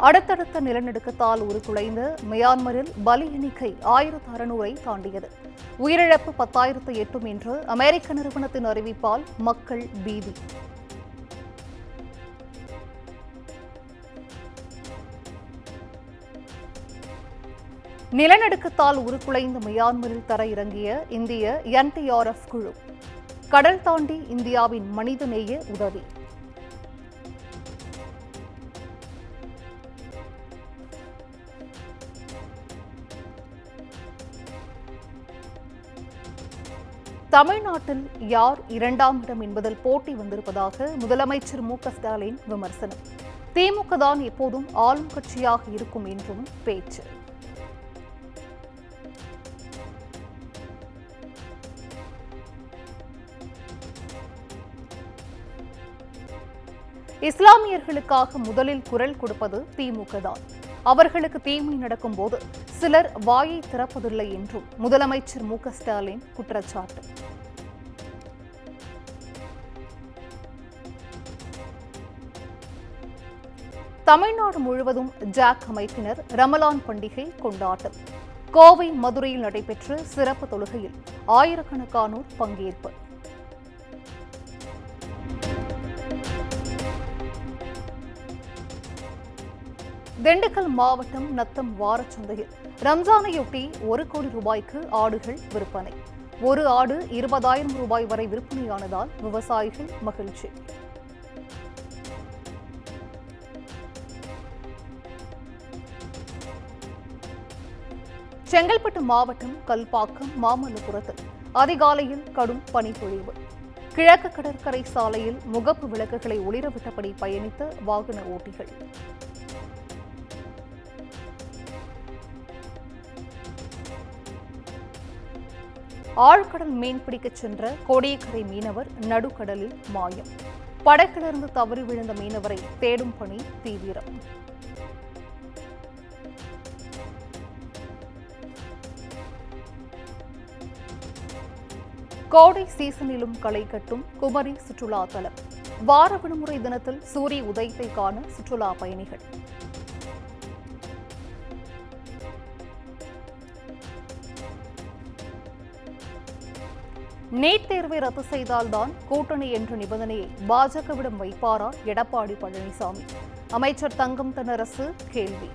அடுத்தடுத்த நிலநடுக்கத்தால் உருக்குலைந்த மியான்மரில் பலி எண்ணிக்கை 1600 தாண்டியது. உயிரிழப்பு 10,000 எட்டும் என்று அமெரிக்க நிறுவனத்தின் அறிவிப்பால் மக்கள் பீதி. நிலநடுக்கத்தால் உருக்குலைந்த மியான்மரில் தர இறங்கிய இந்திய NDRF குழு. கடல் தாண்டி இந்தியாவின் மனிதநேய உதவி. தமிழ்நாட்டில் யார் 2ஆம் இடம் என்பதில் போட்டி வந்திருப்பதாக முதலமைச்சர் மு.க.ஸ்டாலின் விமர்சனம். திமுக தான் எப்போதும் ஆளும் கட்சியாக இருக்கும் என்றும் பேச்சு. இஸ்லாமியர்களுக்காக முதலில் குரல் கொடுப்பது திமுக தான். அவர்களுக்கு தீமை நடக்கும் போது சிலர் வாயை திறப்பதில்லை என்றும் முதலமைச்சர் மு.க.ஸ்டாலின் குற்றச்சாட்டு. தமிழ்நாடு முழுவதும் ஜாக் அமைப்பினர் ரமலான் பண்டிகை கொண்டாட்டம். கோவை, மதுரையில் நடைபெற்ற சிறப்பு தொழுகையில் ஆயிரக்கணக்கானோர் பங்கேற்பு. திண்டுக்கல் மாவட்டம் நத்தம் வாரச்சந்தையில் ரம்ஜானையொட்டி 1 கோடி ரூபாய்க்கு ஆடுகள் விற்பனை. ஒரு ஆடு 20,000 ரூபாய் வரை விற்பனையானதால் விவசாயிகள் மகிழ்ச்சி. செங்கல்பட்டு மாவட்டம் கல்பாக்கம் மாமல்லபுரத்தில் அதிகாலையில் கடும் பனிப்பொழிவு. கிழக்கு கடற்கரை சாலையில் முகப்பு விளக்குகளை ஒளிரவிட்டபடி பயணித்த வாகன ஓட்டிகள். ஆழ்கடல் மீன்பிடிக்கச் சென்ற கோடியக்கரை மீனவர் நடுக்கடலில் மாயம். படகிலிருந்து தவறி விழுந்த மீனவரை தேடும் பணி தீவிரம். கோடை சீசனிலும் களை கட்டும் குமரி சுற்றுலா தலம். வார விடுமுறை தினத்தில் சூரிய உதயத்தை காண சுற்றுலா பயணிகள். நீட் தேர்வை ரத்து செய்தால்தான் கூட்டணி என்ற நிபந்தனையை பாஜகவிடம் வைப்பாரா எடப்பாடி பழனிசாமி? அமைச்சர் தங்கம் தென்னரசு கேள்வி.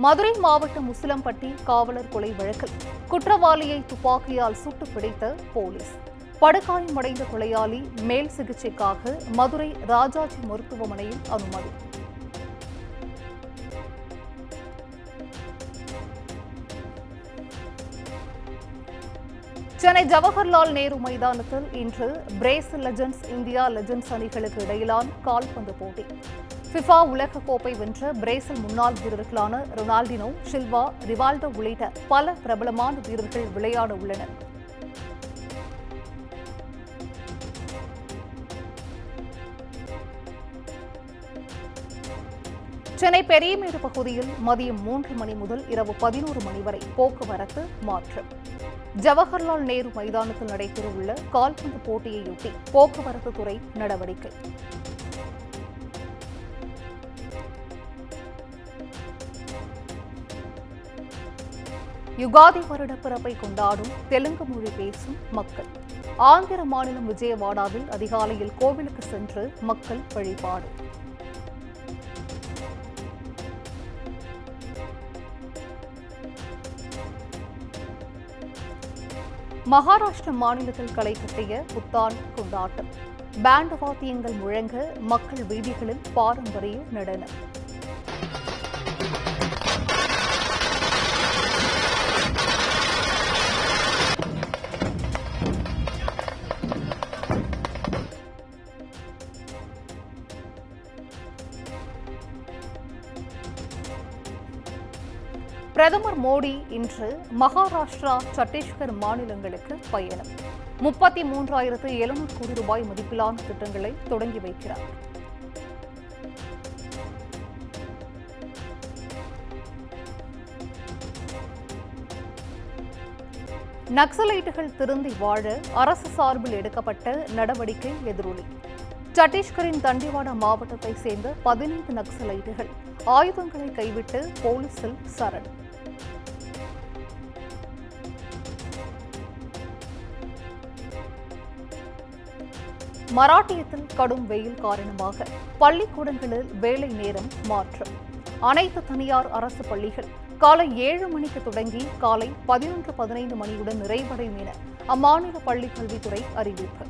மதுரை மாவட்டம் முசிலம்பட்டி காவலர் கொலை வழக்கில் குற்றவாளியை துப்பாக்கியால் சுட்டு பிடித்த போலீஸ். படுகாயமடைந்த கொலையாளி மேல் சிகிச்சைக்காக மதுரை ராஜாஜி மருத்துவமனையில் அனுமதி. சென்னை ஜவஹர்லால் நேரு மைதானத்தில் இன்று பிரேசில் லெஜண்ட்ஸ், இந்தியா லெஜண்ட்ஸ் அணிகளுக்கு இடையிலான கால்பந்து போட்டி. ஃபிஃபா உலகக்கோப்பை வென்ற பிரேசில் முன்னாள் வீரர்களான ரொனால்டினோ, சில்வா, ரிவால்டோ உள்ளிட்ட பல பிரபலமான வீரர்கள் விளையாட உள்ளனர். சென்னை பெரியமேடு பகுதியில் மதியம் 3 மணி முதல் இரவு 11 மணி வரை போக்குவரத்து மாற்றம். ஜவஹர்லால் நேரு மைதானத்தில் நடைபெறவுள்ள கால்பந்து போட்டியையொட்டி போக்குவரத்து துறை நடவடிக்கை. யுகாதி வருட பிறப்பை கொண்டாடும் தெலுங்கு மொழி பேசும் மக்கள். ஆந்திர மாநிலம் விஜயவாடாவில் அதிகாலையில் கோவிலுக்கு சென்று மக்கள் வழிபாடு. மகாராஷ்டிர மாநிலத்தில் களை கட்டிய புத்தாண்டு கொண்டாட்டம். பேண்ட் வாத்தியங்கள் முழங்க மக்கள் வீதிகளில் பாரம்பரிய நடனம். பிரதமர் மோடி இன்று மகாராஷ்டிரா, சத்தீஸ்கர் மாநிலங்களுக்கு பயணம். 33,700 கோடி ரூபாய் மதிப்பிலான திட்டங்களை தொடங்கி வைக்கிறார். நக்சலைட்டுகள் திருந்தி வாழ அரசு சார்பில் எடுக்கப்பட்ட நடவடிக்கை எதிரொலி. சத்தீஸ்கரின் தண்டிவாடா மாவட்டத்தைச் சேர்ந்த 15 நக்சலைட்டுகள் ஆயுதங்களை கைவிட்டு போலீசில் சரண். மராட்டியத்தில் கடும் வெயில் காரணமாக பள்ளிக்கூடங்களில் வேலை நேரம் மாற்றம். அனைத்து தனியார் அரசு பள்ளிகள் காலை 7 மணிக்கு தொடங்கி காலை 11:15 மணியுடன் நிறைவடையும் என அம்மாநில பள்ளிக்கல்வித்துறை அறிவிப்பு.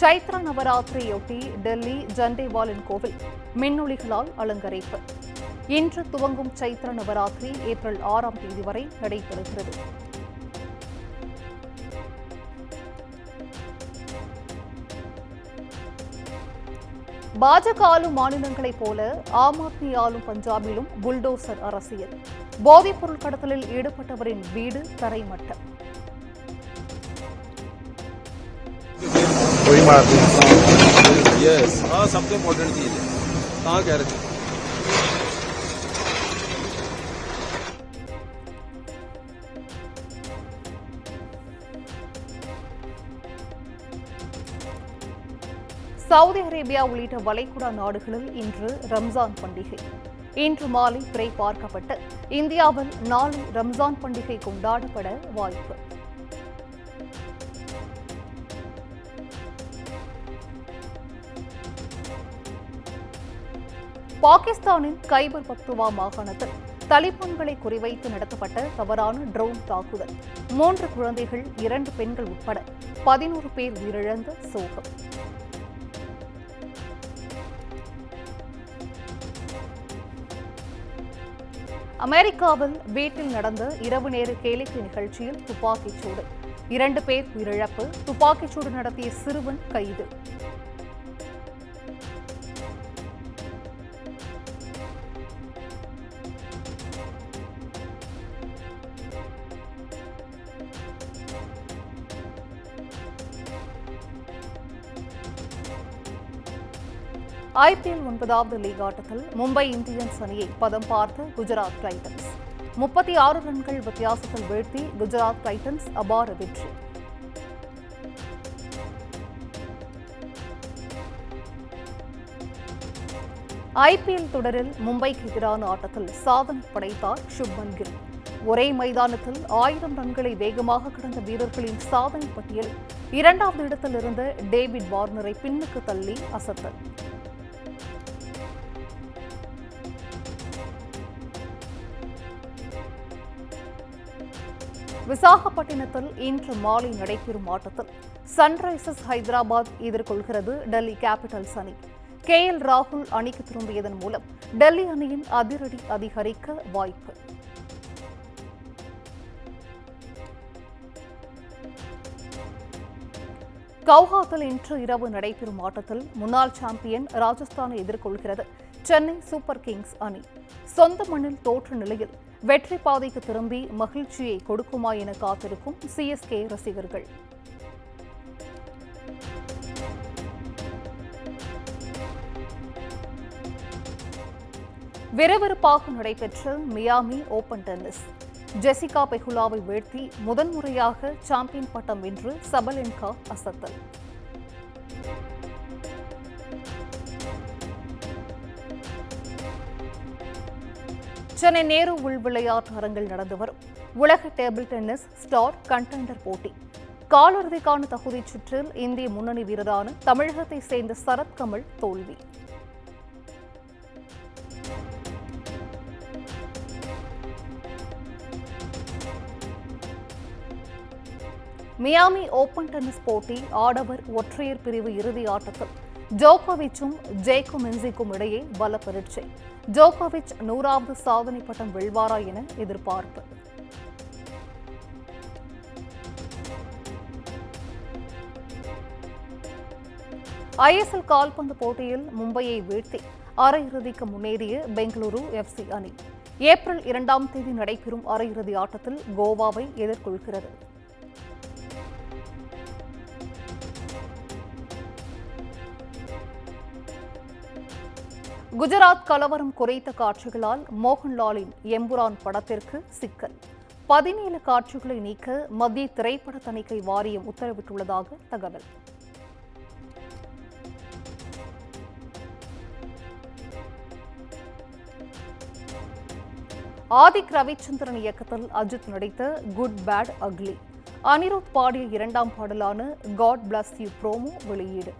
சைத்ரா நவராத்திரியொட்டி டெல்லி ஜண்டேவாலன் கோவில் மின்னொளிகளால் அலங்கரிப்பு. இன்று துவங்கும் சைத்ர நவராத்திரி ஏப்ரல் 6ஆம் தேதி வரை நடைபெறுகிறது. பாஜக ஆளும் மாநிலங்களைப் போல ஆம் ஆத்மி ஆளும் பஞ்சாபிலும் புல்டோசர் அரசியல். போதைப் பொருள் கடத்தலில் ஈடுபட்டவரின் வீடு தரைமட்டம். சவுதி அரேபியா உள்ளிட்ட வளைகுடா நாடுகளில் இன்று ரம்ஜான் பண்டிகை. இன்று மாலை திரை பார்க்கப்பட்டு இந்தியாவில் நாளை ரம்ஜான் பண்டிகை கொண்டாடப்பட வாய்ப்பு. பாகிஸ்தானின் கைபர் பக்துவா மாகாணத்தில் தலிபான்களை குறிவைத்து நடத்தப்பட்ட தவறான ட்ரோன் தாக்குதல். 3 குழந்தைகள் 2 பெண்கள் உட்பட 11 பேர் உயிரிழந்த சோகம். அமெரிக்காவில் வீட்டில் நடந்த இரவு நேர கேளிக்கை நிகழ்ச்சியில் துப்பாக்கிச்சூடு. 2 பேர் உயிரிழப்பு. துப்பாக்கிச்சூடு நடத்திய சிறுவன் கைது. IPL 9வது லீக் ஆட்டத்தில் மும்பை இந்தியன்ஸ் அணியை பதம் பார்த்த குஜராத் டைட்டன்ஸ் 36 ரன்கள் வித்தியாசத்தில் வீழ்த்தி குஜராத் டைட்டன்ஸ் அபார வெற்றி. IPL தொடரில் மும்பைக்கு எதிரான ஆட்டத்தில் சாதனை படைத்தார் சுப்மன் கில். ஒரே மைதானத்தில் 1000 ரன்களை வேகமாக கடந்த வீரர்களின் சாதனை பட்டியல் 2வது இடத்தில் இருந்த டேவிட் வார்னரை பின்னுக்கு தள்ளி அசத்தல். விசாகப்பட்டினத்தில் இன்று மாலை நடைபெறும் ஆட்டத்தில் சன்ரைசர்ஸ் ஹைதராபாத் எதிர்கொள்கிறது டெல்லி கேபிட்டல்ஸ் அணி. KL ராகுல் அணிக்கு திரும்பியதன் மூலம் டெல்லி அணியின் அதிரடி அதிகரிக்க வாய்ப்பு. கவுஹாத்தில் இன்று இரவு நடைபெறும் ஆட்டத்தில் முன்னாள் சாம்பியன் ராஜஸ்தானை எதிர்கொள்கிறது சென்னை சூப்பர் கிங்ஸ் அணி. சொந்த மண்ணில் தோற்ற நிலையில் வெற்றி பாதைக்கு திரும்பி மகிழ்ச்சியை கொடுக்குமா என காத்திருக்கும் CSK ரசிகர்கள். விறுவிறுப்பாக நடைபெற்ற மியாமி ஓபன் டென்னிஸ். ஜெசிகா பெகுலாவை வீழ்த்தி முதன்முறையாக சாம்பியன் பட்டம் வென்று சபலென்கா அசத்தல். சென்னை நேரு உள் விளையாட்டு அரங்கில் நடந்து வரும் உலக டேபிள் டென்னிஸ் ஸ்டார் கண்டெண்டர் போட்டி காலிறுதிக்கான தகுதிச் சுற்றில் இந்திய முன்னணி வீரரான தமிழகத்தை சேர்ந்த சரத்கமல் தோல்வி. மியாமி ஓபன் டென்னிஸ் போட்டி ஆடவர் ஒற்றையர் பிரிவு இறுதி ஆட்டத்தில் ஜோகோவிச்சும் ஜேக்கோ மென்சிக்கும் இடையே பல பரீட்சை. ஜோகோவிச் 100வது சாதனை பட்டம் வெல்வாரா என எதிர்பார்ப்பு. ISL கால்பந்து போட்டியில் மும்பையை வீழ்த்தி அரையிறுதிக்கு முன்னேறிய பெங்களூரு FC அணி ஏப்ரல் 2ஆம் தேதி நடைபெறும் அரையிறுதி ஆட்டத்தில் கோவாவை எதிர்கொள்கிறது. குஜராத் கலவரம் குறைத்த காட்சிகளால் மோகன்லாலின் எம்புரான் படத்திற்கு சிக்கல். 17 காட்சிகளை நீக்க மத்திய திரைப்பட தணிக்கை வாரியம் உத்தரவிட்டுள்ளதாக தகவல். ஆதிக் ரவிச்சந்திரன் இயக்கத்தில் அஜித் நடித்த குட் பேட் அக்லி, அனிருத் பாடிய 2ஆம் பாடலான காட் பிளஸ் யூ ப்ரோமோ வெளியீடு.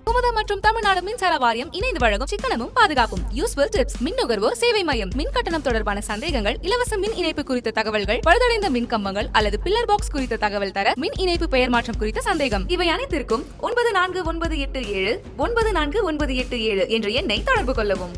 குமுதம் மற்றும் தமிழ்நாடு மின்சார வாரியம் இணைந்து வழங்கும் சிக்கனமும் பாதுகாப்பும் யூஸ்ஃபுல் டிப்ஸ். மின் நுகர்வோர் சேவை மையம். மின் கட்டணம் தொடர்பான சந்தேகங்கள், இலவச மின் இணைப்பு குறித்த தகவல்கள், பழுதடைந்த மின் கம்பங்கள் அல்லது பில்லர் பாக்ஸ் குறித்த தகவல் தர, மின் இணைப்பு பெயர் மாற்றம் குறித்த சந்தேகம், இவை அனைத்திற்கும் 9498794987 என்ற எண்ணை தொடர்பு கொள்ளவும்.